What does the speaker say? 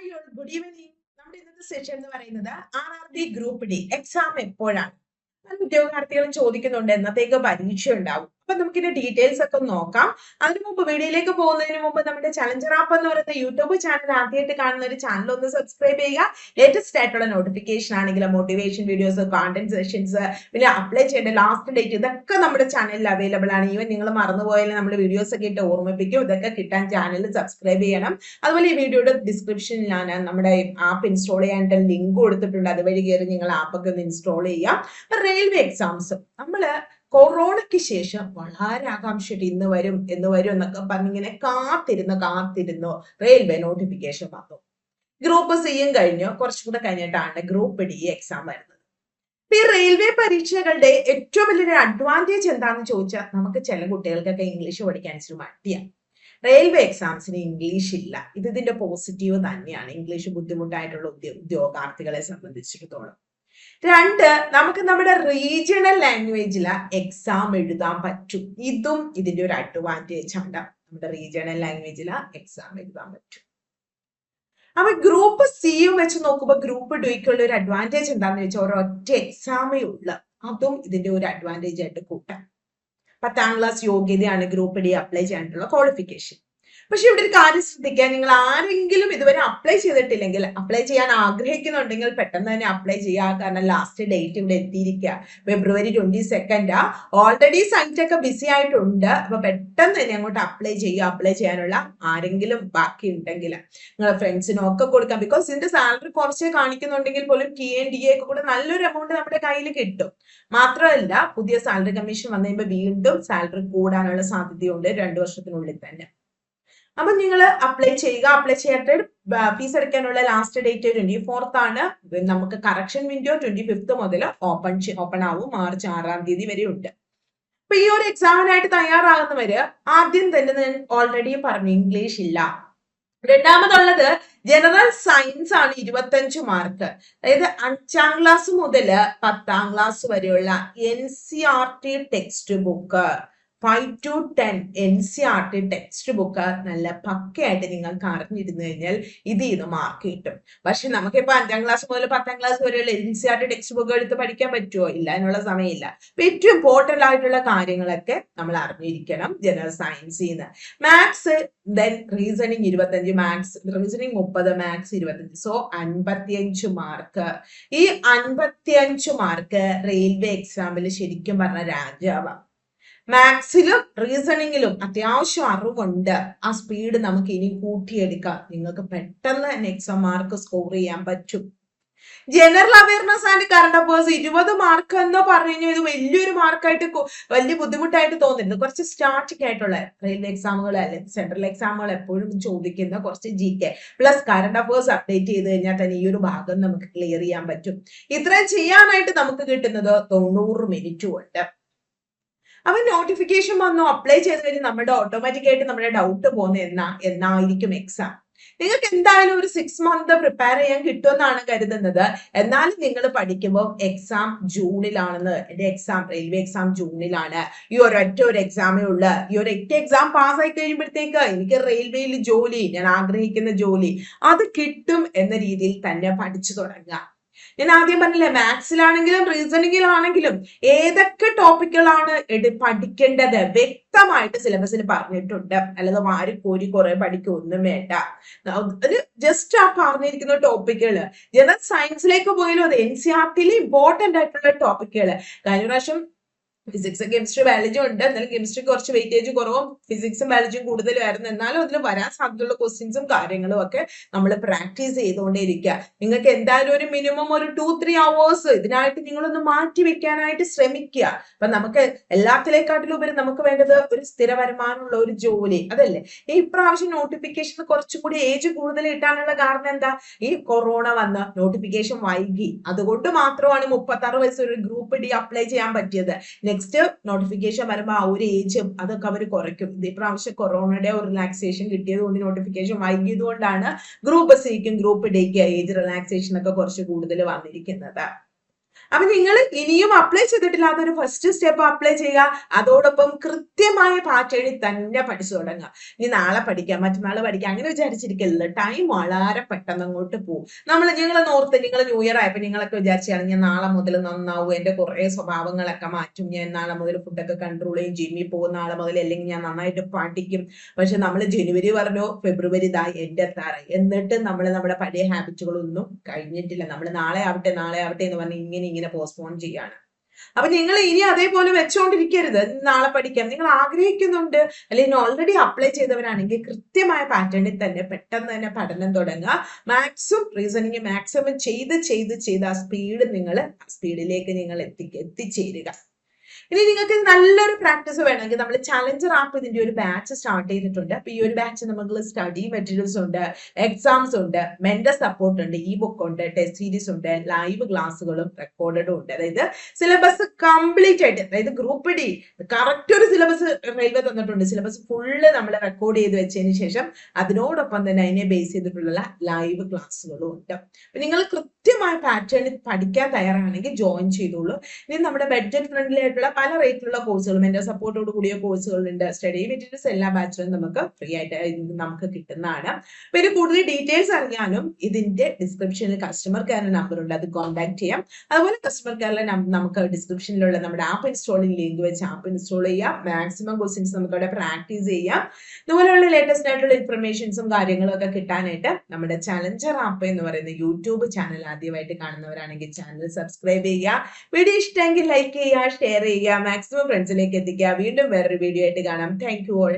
Hi all good evening. നമ്മുടെ ഇന്നത്തെ session എന്ന് പറയുന്നത് RRB ഗ്രൂപ്പ് ഡി എക്സാം എപ്പോഴാണ്? പല ഉദ്യോഗാർത്ഥികളും ചോദിക്കുന്നുണ്ട് എന്നത്തേക്ക് പരീക്ഷ ഉണ്ടാവും. അപ്പൊ നമുക്കിന്റെ ഡീറ്റെയിൽസ് ഒക്കെ നോക്കാം. അതിനു മുമ്പ് വീഡിയോയിലേക്ക് പോകുന്നതിന് മുമ്പ് നമ്മുടെ ചലഞ്ചർ ആപ്പ് എന്ന് പറയുന്ന യൂട്യൂബ് ചാനൽ ആദ്യമായിട്ട് കാണുന്ന ഒരു ചാനൽ ഒന്ന് സബ്സ്ക്രൈബ് ചെയ്യുക. ലേറ്റസ്റ്റ് ആയിട്ടുള്ള നോട്ടിഫിക്കേഷൻ ആണെങ്കിലും മോട്ടിവേഷൻ വീഡിയോസ്, കോണ്ടന്റ് സെഷൻസ്, പിന്നെ അപ്ലൈ ചെയ്യേണ്ട ലാസ്റ്റ് ഡേറ്റ്, ഇതൊക്കെ നമ്മുടെ ചാനലിൽ അവൈലബിൾ ആണ്. ഈവൻ നിങ്ങൾ മറന്നുപോയാലും നമ്മുടെ വീഡിയോസ് ഒക്കെ ഇട്ട് ഓർമ്മിപ്പിക്കും. ഇതൊക്കെ കിട്ടാൻ ചാനൽ സബ്സ്ക്രൈബ് ചെയ്യണം. അതുപോലെ ഈ വീഡിയോയുടെ ഡിസ്ക്രിപ്ഷനിൽ ഞാൻ നമ്മുടെ ആപ്പ് ഇൻസ്റ്റാൾ ചെയ്യാനായിട്ട് ലിങ്ക് കൊടുത്തിട്ടുണ്ട്. അതുവഴി കയറി നിങ്ങൾ ആപ്പൊക്കെ ഒന്ന് ഇൻസ്റ്റാൾ ചെയ്യാം. റെയിൽവേ എക്സാംസ് നമ്മള് കൊറോണയ്ക്ക് ശേഷം വളരെ ആകാംക്ഷയായിട്ട് ഇന്ന് വരും എന്നൊക്കെ പറഞ്ഞിങ്ങനെ കാത്തിരുന്നു റെയിൽവേ നോട്ടിഫിക്കേഷൻ വന്നു. ഗ്രൂപ്പ് സിയും കഴിഞ്ഞു. കുറച്ചും കൂടെ കഴിഞ്ഞിട്ടാണ് ഗ്രൂപ്പ് ഡി എക്സാം വരുന്നത്. ഈ റെയിൽവേ പരീക്ഷകളുടെ ഏറ്റവും വലിയൊരു അഡ്വാൻറ്റേജ് എന്താണെന്ന് ചോദിച്ചാൽ നമുക്ക് ചില കുട്ടികൾക്കൊക്കെ ഇംഗ്ലീഷ് പഠിക്കാൻ ഇച്ചിരി മടിയാണ്. റെയിൽവേ എക്സാംസിന് ഇംഗ്ലീഷ് ഇല്ല. ഇതിന്റെ പോസിറ്റീവ് തന്നെയാണ് ഇംഗ്ലീഷ് ബുദ്ധിമുട്ടായിട്ടുള്ള ഉദ്യോഗാർത്ഥികളെ സംബന്ധിച്ചിടത്തോളം. രണ്ട്, നമുക്ക് നമ്മുടെ റീജിയണൽ ലാംഗ്വേജില് എക്സാം എഴുതാൻ പറ്റും. ഇതും ഇതിന്റെ ഒരു അഡ്വാൻറ്റേജ് ആണ്. നമ്മുടെ റീജിയണൽ ലാംഗ്വേജില് എക്സാം എഴുതാൻ പറ്റും. അപ്പൊ ഗ്രൂപ്പ് സിയും വെച്ച് നോക്കുമ്പോൾ ഗ്രൂപ്പ് ഡിക്കുള്ള ഒരു അഡ്വാൻറ്റേജ് എന്താണെന്ന് വെച്ചാൽ ഒരൊറ്റ എക്സാമേ ഉള്ളു. അതും ഇതിന്റെ ഒരു അഡ്വാൻറ്റേജ് ആയിട്ട് കൂട്ടാം. 10ാം ക്ലാസ് യോഗ്യതയാണ് ഗ്രൂപ്പ് ഡി അപ്ലൈ ചെയ്യാനുള്ള ക്വാളിഫിക്കേഷൻ. പക്ഷെ ഇവിടെ ഒരു കാര്യം ശ്രദ്ധിക്കുക, നിങ്ങൾ ആരെങ്കിലും ഇതുവരെ അപ്ലൈ ചെയ്തിട്ടില്ലെങ്കിൽ, അപ്ലൈ ചെയ്യാൻ ആഗ്രഹിക്കുന്നുണ്ടെങ്കിൽ പെട്ടെന്ന് തന്നെ അപ്ലൈ ചെയ്യുക. കാരണം ലാസ്റ്റ് ഡേറ്റ് ഇവിടെ എത്തിയിരിക്കുക. February 22 ഓൾറെഡി സൈറ്റ് ഒക്കെ ബിസി ആയിട്ടുണ്ട്. അപ്പൊ പെട്ടെന്ന് തന്നെ അങ്ങോട്ട് അപ്ലൈ ചെയ്യുക. അപ്ലൈ ചെയ്യാനുള്ള ആരെങ്കിലും ബാക്കി ഉണ്ടെങ്കിൽ നിങ്ങളെ ഫ്രണ്ട്സിനൊക്കെ കൊടുക്കാം. ബിക്കോസ് ഇതിന്റെ സാലറി കുറച്ചേ കാണിക്കുന്നുണ്ടെങ്കിൽ പോലും TNDA ഒക്കെ കൂടെ നല്ലൊരു എമൗണ്ട് നമ്മുടെ കയ്യിൽ കിട്ടും. മാത്രമല്ല പുതിയ സാലറി കമ്മീഷൻ വന്നു കഴിയുമ്പോൾ വീണ്ടും സാലറി കൂടാനുള്ള സാധ്യതയുണ്ട് 2 വർഷത്തിനുള്ളിൽ തന്നെ. അപ്പൊ നിങ്ങൾ അപ്ലൈ ചെയ്യുക. അപ്ലൈ ചെയ്യാത്ത ഫീസ് അടയ്ക്കാനുള്ള ലാസ്റ്റ് ഡേറ്റ് 24th ആണ്. നമുക്ക് കറക്ഷൻ വിൻഡോ 25th മുതൽ ഓപ്പൺ ആവും. മാർച്ച് 6ാം തീയതി വരെ ഉണ്ട്. അപ്പൊ ഈ ഒരു എക്സാമിനായിട്ട് തയ്യാറാകുന്നവര് ആദ്യം തന്നെ ഞാൻ ഓൾറെഡി പറഞ്ഞു ഇംഗ്ലീഷ് ഇല്ല. രണ്ടാമതുള്ളത് ജനറൽ സയൻസ് ആണ് 25 മാർക്ക്. അതായത് 5ാം ക്ലാസ് മുതൽ 10ാം ക്ലാസ് വരെയുള്ള NCERT text book 5 to 10 NCERT text book നല്ല പക്കയായിട്ട് നിങ്ങൾക്ക് അറിഞ്ഞിരുന്നു കഴിഞ്ഞാൽ ഇത് മാർക്ക് കിട്ടും. പക്ഷെ നമുക്കിപ്പോ 5ാം ക്ലാസ് മുതൽ 10ാം ക്ലാസ് വരെയുള്ള NCERT ടെക്സ്റ്റ് ബുക്ക് എടുത്ത് പഠിക്കാൻ പറ്റുമോ? ഇല്ല, അതിനുള്ള സമയമില്ല. അപ്പൊ ഏറ്റവും ഇമ്പോർട്ടന്റ് ആയിട്ടുള്ള കാര്യങ്ങളൊക്കെ നമ്മൾ അറിഞ്ഞിരിക്കണം ജനറൽ സയൻസിൽ നിന്ന്. Maths, then reasoning 25, maths reasoning 30, maths 25. So 55 mark. ഈ 55 മാർക്ക് റെയിൽവേ എക്സാമിൽ ശരിക്കും പറഞ്ഞ രാജാവാണ്. മാത്സിലും റീസണിങ്ങിലും അത്യാവശ്യം അറിവുണ്ട്. ആ സ്പീഡ് നമുക്ക് ഇനി കൂട്ടിയെടുക്കാം. നിങ്ങൾക്ക് പെട്ടെന്ന് തന്നെ എക്സാം മാർക്ക് സ്കോർ ചെയ്യാൻ പറ്റും. General awareness and current affairs 20 mark എന്ന് പറഞ്ഞു കഴിഞ്ഞാൽ ഇത് വലിയൊരു മാർക്കായിട്ട് വലിയ ബുദ്ധിമുട്ടായിട്ട് തോന്നുന്നു. കുറച്ച് സ്റ്റാറ്റിക് ആയിട്ടുള്ള റെയിൽവേ എക്സാമുകൾ അല്ലെങ്കിൽ സെൻട്രൽ എക്സാമുകൾ എപ്പോഴും ചോദിക്കുന്ന കുറച്ച് GK plus current affairs update ചെയ്ത് കഴിഞ്ഞാൽ തന്നെ ഈ ഒരു ഭാഗം നമുക്ക് ക്ലിയർ ചെയ്യാൻ പറ്റും. ഇത്രയും ചെയ്യാനായിട്ട് നമുക്ക് കിട്ടുന്നത് 90 മിനിറ്റും ഉണ്ട്. അപ്പൊ നോട്ടിഫിക്കേഷൻ വന്നു, അപ്ലൈ ചെയ്ത് കഴിഞ്ഞാൽ നമ്മുടെ ഓട്ടോമാറ്റിക് ആയിട്ട് നമ്മുടെ ഡൗട്ട് പോകുന്ന എന്നായിരിക്കും എക്സാം. നിങ്ങൾക്ക് എന്തായാലും ഒരു 6 month പ്രിപ്പയർ ചെയ്യാൻ കിട്ടുമെന്നാണ് കരുതുന്നത്. എന്നാലും നിങ്ങൾ പഠിക്കുമ്പോൾ എക്സാം ജൂണിലാണെന്ന്. എന്റെ എക്സാം റെയിൽവേ എക്സാം ജൂണിലാണ്. ഈ ഒരൊറ്റ ഒരു എക്സാമേ ഉള്ളു. ഈ ഒരൊറ്റ എക്സാം പാസ്സായി കഴിയുമ്പോഴത്തേക്ക് എനിക്ക് റെയിൽവേയിൽ ജോലി, ഞാൻ ആഗ്രഹിക്കുന്ന ജോലി അത് കിട്ടും എന്ന രീതിയിൽ തന്നെ പഠിച്ചു തുടങ്ങുക. ഞാൻ ആദ്യം പറഞ്ഞില്ലേ, മാത്സിലാണെങ്കിലും റീസണിങ്ങിലാണെങ്കിലും ഏതൊക്കെ ടോപ്പിക്കുകളാണ് പഠിക്കേണ്ടത് വ്യക്തമായിട്ട് സിലബസിൽ പറഞ്ഞിട്ടുണ്ട്. അല്ലാതെ വാരിക്കോരി കുറെ പഠിക്കൊന്നും വേണ്ട. ജസ്റ്റ് ആ പറഞ്ഞിരിക്കുന്ന ടോപ്പിക്കുകൾ ജനറൽ സയൻസിലേക്ക് പോയാലും അത് NCERT ഇമ്പോർട്ടന്റ് ആയിട്ടുള്ള ടോപ്പിക്കുകൾ. കഴിഞ്ഞ പ്രാവശ്യം ഫിസിക്സ്, കെമിസ്ട്രി, ബയോളജി ഉണ്ട്. എന്നാലും കെമിസ്ട്രിക്ക് കുറച്ച് വെയിറ്റേജ് കുറവും ഫിസിക്സും ബയോളജിയും കൂടുതലുമായിരുന്നു. എന്നാലും അതിൽ വരാൻ സാധ്യതയുള്ള ക്വസ്റ്റ്യൻസും കാര്യങ്ങളും ഒക്കെ നമ്മൾ പ്രാക്ടീസ് ചെയ്തുകൊണ്ടേയിരിക്കുക. നിങ്ങൾക്ക് എന്തായാലും ഒരു മിനിമം ഒരു 2-3 hours ഇതിനായിട്ട് നിങ്ങളൊന്ന് മാറ്റി വെക്കാനായിട്ട് ശ്രമിക്കുക. അപ്പൊ നമുക്ക് എല്ലാത്തിലേക്കാട്ടിലും ഉപരി നമുക്ക് വേണ്ടത് ഒരു സ്ഥിര വരുമാനമുള്ള ഒരു ജോലി, അതല്ലേ? ഈ ഇപ്രാവശ്യം നോട്ടിഫിക്കേഷൻ കുറച്ചും കൂടി ഏജ് കൂടുതൽ കിട്ടാനുള്ള കാരണം എന്താ? ഈ കൊറോണ വന്ന് നോട്ടിഫിക്കേഷൻ വൈകി. അതുകൊണ്ട് മാത്രമാണ് 36 വയസ്സ് ഒരു ഗ്രൂപ്പ് ഡി അപ്ലൈ ചെയ്യാൻ പറ്റിയത്. നെക്സ്റ്റ് നോട്ടിഫിക്കേഷൻ വരുമ്പോൾ ആ ഒരു ഏജും അതൊക്കെ അവർ കുറയ്ക്കും. ഈ പ്രാവശ്യം കൊറോണയുടെ ഒരു റിലാക്സേഷൻ കിട്ടിയത് കൊണ്ട് നോട്ടിഫിക്കേഷൻ വൈകിയത് കൊണ്ടാണ് ഗ്രൂപ്പ് സിക്കും ഗ്രൂപ്പ് ഡിക്ക് ഏജ് റിലാക്സേഷൻ ഒക്കെ കുറച്ച് കൂടുതൽ വന്നിരിക്കുന്നത്. അപ്പൊ നിങ്ങൾ ഇനിയും അപ്ലൈ ചെയ്തിട്ടില്ലാത്ത ഒരു ഫസ്റ്റ് സ്റ്റെപ്പ് അപ്ലൈ ചെയ്യുക. അതോടൊപ്പം കൃത്യമായ പാറ്റേണിൽ തന്നെ പഠിച്ചു തുടങ്ങുക. ഇനി നാളെ പഠിക്കാം, മറ്റന്നാൾ പഠിക്കാം അങ്ങനെ വിചാരിച്ചിരിക്കരുത്. ടൈം വളരെ പെട്ടെന്ന് അങ്ങോട്ട് പോകും. നിങ്ങൾ ഓർത്ത് നിങ്ങൾ ന്യൂ ഇയർ ആയപ്പോൾ നിങ്ങളൊക്കെ വിചാരിച്ചാണ് ഞാൻ നാളെ മുതൽ നന്നാവും, എന്റെ കുറെ സ്വഭാവങ്ങളൊക്കെ മാറ്റും, ഞാൻ നാളെ മുതൽ ഫുഡൊക്കെ കൺട്രോൾ ചെയ്യും, ജിമ്മിൽ പോകും നാളെ മുതൽ, അല്ലെങ്കിൽ ഞാൻ നന്നായിട്ട് പഠിക്കും. പക്ഷെ നമ്മൾ ജനുവരി പറഞ്ഞോ ഫെബ്രുവരി ഇതായി എന്റെ എത്താറായി, എന്നിട്ട് നമ്മൾ നമ്മുടെ പഴയ ഹാബിറ്റുകളൊന്നും കഴിഞ്ഞിട്ടില്ല. നമ്മൾ നാളെ ആവട്ടെ എന്ന് പറഞ്ഞ് ഇങ്ങനെ പോസ്റ്റ്പോൺ ചെയ്യാണ്. അപ്പൊ നിങ്ങൾ ഇനി അതേപോലെ വെച്ചോണ്ടിരിക്കരുത്. നാളെ പഠിക്കാം നിങ്ങൾ ആഗ്രഹിക്കുന്നുണ്ട്, അല്ലെങ്കിൽ ഓൾറെഡി അപ്ലൈ ചെയ്തവരാണെങ്കിൽ കൃത്യമായ പാറ്റേണിൽ തന്നെ പെട്ടെന്ന് തന്നെ പഠനം തുടങ്ങുക. മാത്സും റീസണിങ് മാക്സിമം ചെയ്ത് ആ സ്പീഡിലേക്ക് നിങ്ങൾ എത്തിച്ചേരുക. ഇനി നിങ്ങൾക്ക് നല്ലൊരു പ്രാക്ടീസ് വേണമെങ്കിൽ നമ്മൾ ചലഞ്ചർ ആപ്പ് ഇതിന്റെ ഒരു ബാച്ച് സ്റ്റാർട്ട് ചെയ്തിട്ടുണ്ട്. അപ്പൊ ഈ ഒരു ബാച്ച് നമുക്ക് സ്റ്റഡി മെറ്റീരിയൽസ് ഉണ്ട്, എക്സാംസ് ഉണ്ട്, മെന്റർ സപ്പോർട്ട് ഉണ്ട്, ഇ ബുക്ക് ഉണ്ട്, ടെസ്റ്റ് സീരീസ് ഉണ്ട്, ലൈവ് ക്ലാസ്സുകളും റെക്കോർഡഡും ഉണ്ട്. അതായത് സിലബസ് കംപ്ലീറ്റ് ആയിട്ട്, അതായത് ഗ്രൂപ്പ് ഡി കറക്റ്റ് ഒരു സിലബസ് റെയിൽവേ തന്നിട്ടുണ്ട്. സിലബസ് ഫുള്ള് നമ്മൾ റെക്കോർഡ് ചെയ്ത് വെച്ചതിന് ശേഷം അതിനോടൊപ്പം തന്നെ അതിനെ ബേസ് ചെയ്തിട്ടുള്ള ലൈവ് ക്ലാസ്സുകളും ഉണ്ട്. അപ്പൊ നിങ്ങൾ കൃത്യമായ പാറ്റേണിൽ പഠിക്കാൻ തയ്യാറാണെങ്കിൽ ജോയിൻ ചെയ്തോളൂ. ഇനി നമ്മുടെ ബഡ്ജറ്റ് ഫ്രണ്ട്ലി ആയിട്ടുള്ള പല റേറ്റിലുള്ള കോഴ്സുകൾ, മെന്റർ സപ്പോർട്ടോട് കൂടിയ കോഴ്സുകളുണ്ട്. സ്റ്റഡി മെറ്റീരിയൽസ് എല്ലാ ബാച്ചിലും നമുക്ക് ഫ്രീ ആയിട്ട് നമുക്ക് കിട്ടുന്നതാണ്. അപ്പൊ ഇത് കൂടുതൽ ഡീറ്റെയിൽസ് അറിയാനും ഇതിന്റെ ഡിസ്ക്രിപ്ഷനിൽ കസ്റ്റമർ കെയറിന്റെ നമ്പർ ഉണ്ട്, അത് കോൺടാക്ട് ചെയ്യാം. അതുപോലെ കസ്റ്റമർ കെയറിലെ നമുക്ക് ഡിസ്ക്രിപ്ഷനിലുള്ള നമ്മുടെ ആപ്പ് ഇൻസ്റ്റാളിംഗ് ലിങ്ക് വെച്ച് ആപ്പ് ഇൻസ്റ്റാൾ ചെയ്യാം. മാക്സിമം ക്വസ്റ്റ്യൻസ് നമുക്ക് അവിടെ പ്രാക്ടീസ് ചെയ്യാം. ഇതുപോലെയുള്ള ലേറ്റസ്റ്റ് ആയിട്ടുള്ള ഇൻഫർമേഷൻസും കാര്യങ്ങളും ഒക്കെ കിട്ടാനായിട്ട് നമ്മുടെ ചലഞ്ചർ ആപ്പ് എന്ന് പറയുന്ന യൂട്യൂബ് ചാനൽ ആദ്യമായിട്ട് കാണുന്നവരാണെങ്കിൽ ചാനൽ സബ്സ്ക്രൈബ് ചെയ്യുക. വീഡിയോ ഇഷ്ടമെങ്കിൽ ലൈക്ക് ചെയ്യുക, ഷെയർ ചെയ്യുക, മാക്സിമം ഫ്രണ്ട്സിലേക്ക് എത്തിക്കുക. വീണ്ടും വേറൊരു വീഡിയോ ആയിട്ട് കാണാം. Thank you all.